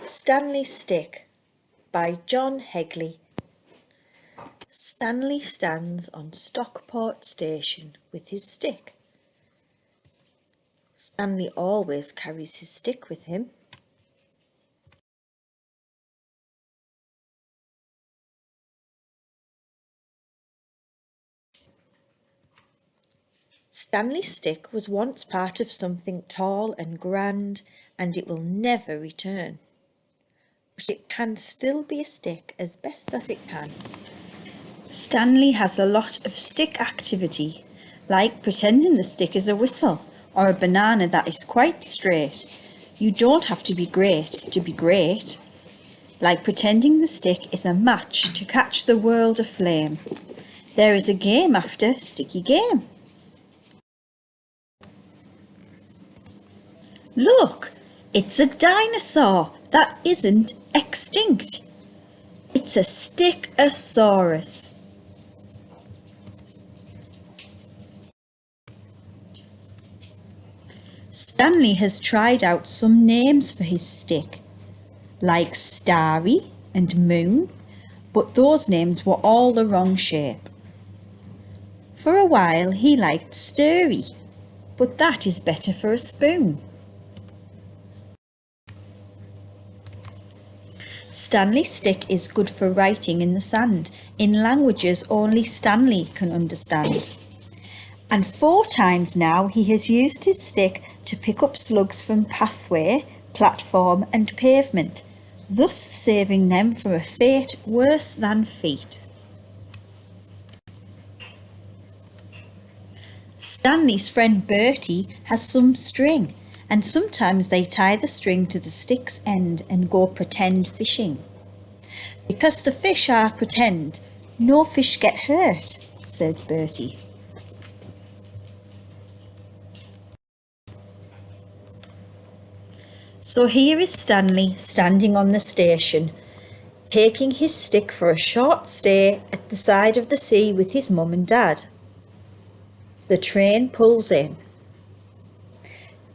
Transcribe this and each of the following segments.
Stanley's Stick by John Hegley. Stanley stands on Stockport Station with his stick. Stanley always carries his stick with him. Stanley's stick was once part of something tall and grand, and it will never return. But it can still be a stick as best as it can. Stanley has a lot of stick activity, like pretending the stick is a whistle or a banana that is quite straight. You don't have to be great to be great. Like pretending the stick is a match to catch the world aflame. There is a game after Sticky Game. Look, it's a dinosaur that isn't extinct. It's a Stickosaurus. Stanley has tried out some names for his stick, like Starry and Moon, but those names were all the wrong shape. For a while he liked Stirry, but that is better for a spoon. Stanley's stick is good for writing in the sand, in languages only Stanley can understand. And 4 times now he has used his stick to pick up slugs from pathway, platform and pavement, thus saving them from a fate worse than feet. Stanley's friend Bertie has some string, and sometimes they tie the string to the stick's end and go pretend fishing. Because the fish are pretend, no fish get hurt, says Bertie. So here is Stanley standing on the station, taking his stick for a short stay at the side of the sea with his mum and dad. The train pulls in.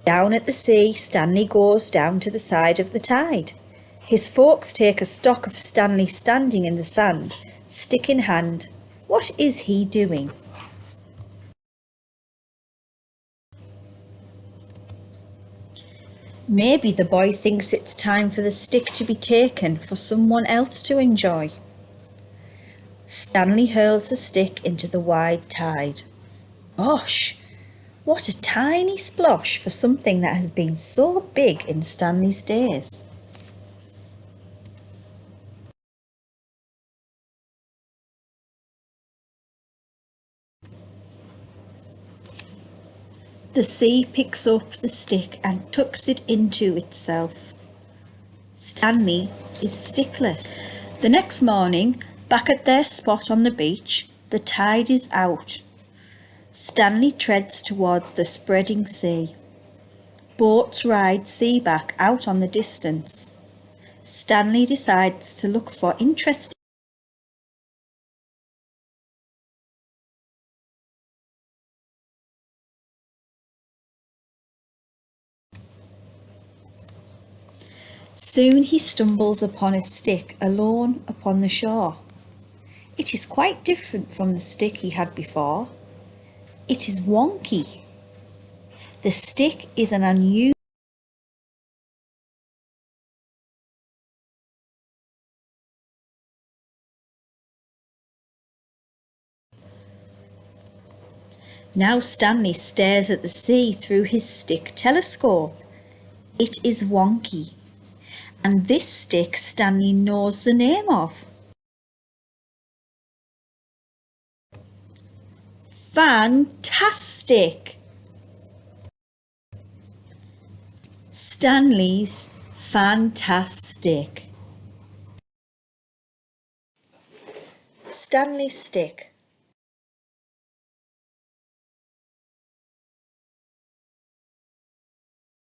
Down at the sea, Stanley goes down to the side of the tide. His folks take a stock of Stanley standing in the sand, stick in hand. What is he doing? Maybe the boy thinks it's time for the stick to be taken for someone else to enjoy. Stanley hurls the stick into the wide tide. Gosh! What a tiny splosh for something that has been so big in Stanley's days. The sea picks up the stick and tucks it into itself. Stanley is stickless. The next morning, back at their spot on the beach, the tide is out. Stanley treads towards the spreading sea. Boats ride seaback out on the distance. Stanley decides to look for interesting. Soon he stumbles upon a stick alone upon the shore. It is quite different from the stick he had before. It is wonky. The stick is an unusual. Now Stanley stares at the sea through his stick telescope. It is wonky. And this stick Stanley knows the name of. Fantastic! Stanley's Fantastic. Stanley's Stick